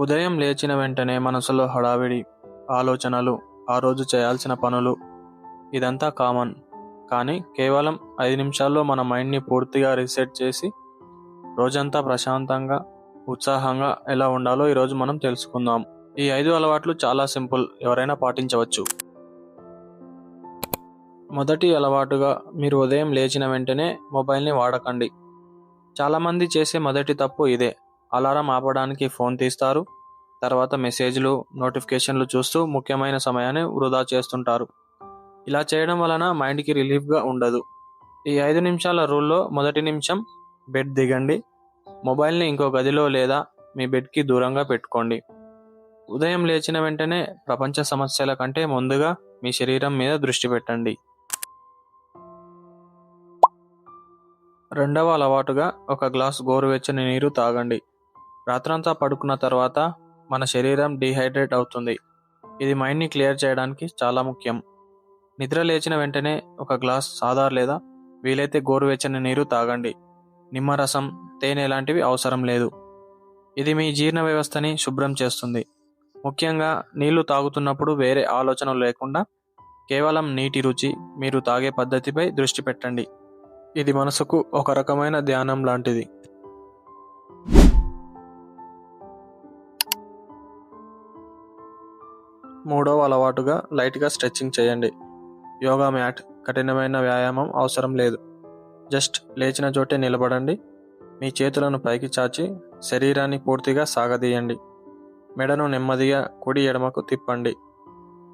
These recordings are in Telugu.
ఉదయం లేచిన వెంటనే మనసులో హడావిడి, ఆలోచనలు, ఆ రోజు చేయాల్సిన పనులు ఇదంతా కామన్. కానీ కేవలం 5 నిమిషాల్లో మన మైండ్ని పూర్తిగా రీసెట్ చేసి రోజంతా ప్రశాంతంగా, ఉత్సాహంగా ఎలా ఉండాలో ఈరోజు మనం తెలుసుకుందాం. ఈ 5 అలవాట్లు చాలా సింపుల్, ఎవరైనా పాటించవచ్చు. మొదటి అలవాటుగా మీరు ఉదయం లేచిన వెంటనే మొబైల్ని వాడకండి. చాలామంది చేసే మొదటి తప్పు ఇదే. అలారం ఆపడానికి ఫోన్ తీస్తారు, తర్వాత మెసేజ్లు, నోటిఫికేషన్లు చూస్తూ ముఖ్యమైన సమయాన్ని వృధా చేస్తుంటారు. ఇలా చేయడం వలన మైండ్కి రిలీఫ్గా ఉండదు. ఈ 5 నిమిషాల రూల్లో మొదటి నిమిషం బెడ్ దిగండి. మొబైల్ని ఇంకో గదిలో లేదా మీ బెడ్కి దూరంగా పెట్టుకోండి. ఉదయం లేచిన వెంటనే ప్రపంచ సమస్యల కంటే ముందుగా మీ శరీరం మీద దృష్టి పెట్టండి. రెండవ అలవాటుగా ఒక గ్లాస్ గోరువెచ్చని నీరు తాగండి. రాత్రంతా పడుకున్న తర్వాత మన శరీరం డీహైడ్రేట్ అవుతుంది. ఇది మైండ్ని క్లియర్ చేయడానికి చాలా ముఖ్యం. నిద్ర లేచిన వెంటనే ఒక గ్లాస్ సాదా లేదా వీలైతే గోరువెచ్చని నీరు తాగండి. నిమ్మరసం, తేనె లాంటివి అవసరం లేదు. ఇది మీ జీర్ణ వ్యవస్థని శుభ్రం చేస్తుంది. ముఖ్యంగా నీళ్లు తాగుతున్నప్పుడు వేరే ఆలోచనలు లేకుండా కేవలం నీటి రుచి, మీరు తాగే పద్ధతిపై దృష్టి పెట్టండి. ఇది మనసుకు ఒక రకమైన ధ్యానం లాంటిది. మూడవ అలవాటుగా లైట్గా స్ట్రెచ్చింగ్ చేయండి. యోగా మ్యాట్, కఠినమైన వ్యాయామం అవసరం లేదు. జస్ట్ లేచిన చోటే నిలబడండి. మీ చేతులను పైకి చాచి శరీరాన్ని పూర్తిగా సాగదీయండి. మెడను నెమ్మదిగా కుడి ఎడమకు తిప్పండి.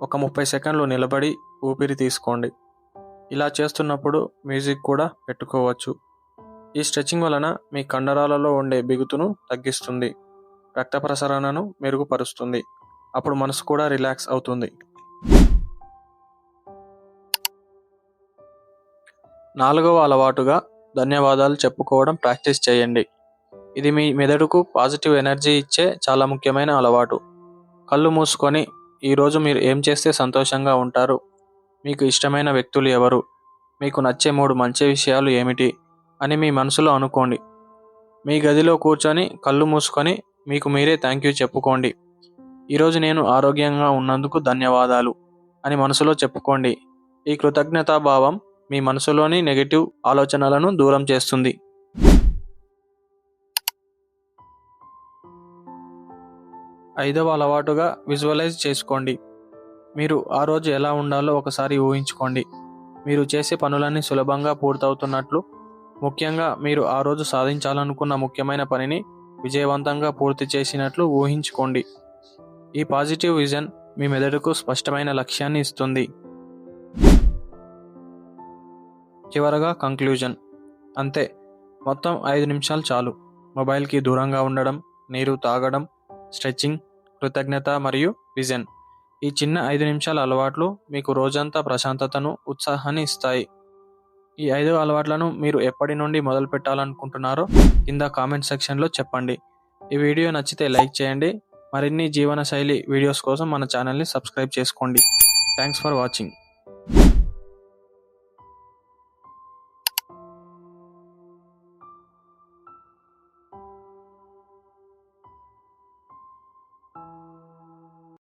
ఒక 30 సెకండ్లు నిలబడి ఊపిరి తీసుకోండి. ఇలా చేస్తున్నప్పుడు మ్యూజిక్ కూడా పెట్టుకోవచ్చు. ఈ స్ట్రెచ్చింగ్ వలన మీ కండరాలలో ఉండే బిగుతును తగ్గిస్తుంది, రక్త ప్రసరణను మెరుగుపరుస్తుంది. అప్పుడు మనసు కూడా రిలాక్స్ అవుతుంది. నాలుగవ అలవాటుగా ధన్యవాదాలు చెప్పుకోవడం ప్రాక్టీస్ చేయండి. ఇది మీ మెదడుకు పాజిటివ్ ఎనర్జీ ఇచ్చే చాలా ముఖ్యమైన అలవాటు. కళ్ళు మూసుకొని ఈరోజు మీరు ఏం చేస్తే సంతోషంగా ఉంటారు, మీకు ఇష్టమైన వ్యక్తులు ఎవరు, మీకు నచ్చే 3 మంచి విషయాలు ఏమిటి అని మీ మనసులో అనుకోండి. మీ గదిలో కూర్చొని కళ్ళు మూసుకొని మీకు మీరే థ్యాంక్ యూ చెప్పుకోండి. ఈరోజు నేను ఆరోగ్యంగా ఉన్నందుకు ధన్యవాదాలు అని మనసులో చెప్పుకోండి. ఈ కృతజ్ఞతాభావం మీ మనసులోని నెగిటివ్ ఆలోచనలను దూరం చేస్తుంది. ఐదవ అలవాటుగా విజువలైజ్ చేసుకోండి. మీరు ఆ రోజు ఎలా ఉండాలో ఒకసారి ఊహించుకోండి. మీరు చేసే పనులన్నీ సులభంగా పూర్తవుతున్నట్లు, ముఖ్యంగా మీరు ఆ రోజు సాధించాలనుకున్న ముఖ్యమైన పనిని విజయవంతంగా పూర్తి చేసినట్లు ఊహించుకోండి. ఈ పాజిటివ్ విజన్ మీ మెదడుకు స్పష్టమైన లక్ష్యాన్ని ఇస్తుంది. చివరగా కంక్లూజన్. అంతే, మొత్తం 5 నిమిషాలు చాలు. మొబైల్కి దూరంగా ఉండడం, నీరు తాగడం, స్ట్రెచ్చింగ్, కృతజ్ఞత మరియు విజన్. ఈ చిన్న 5 నిమిషాల అలవాట్లు మీకు రోజంతా ప్రశాంతతను, ఉత్సాహాన్ని ఇస్తాయి. ఈ 5 అలవాట్లను మీరు ఎప్పటి నుండి మొదలు పెట్టాలనుకుంటున్నారో కింద కామెంట్ సెక్షన్లో చెప్పండి. ఈ వీడియో నచ్చితే లైక్ చేయండి. మరిన్ని జీవనశైలి వీడియోస్ కోసం మన ఛానల్ని సబ్స్క్రైబ్ చేసుకోండి. Thanks for watching.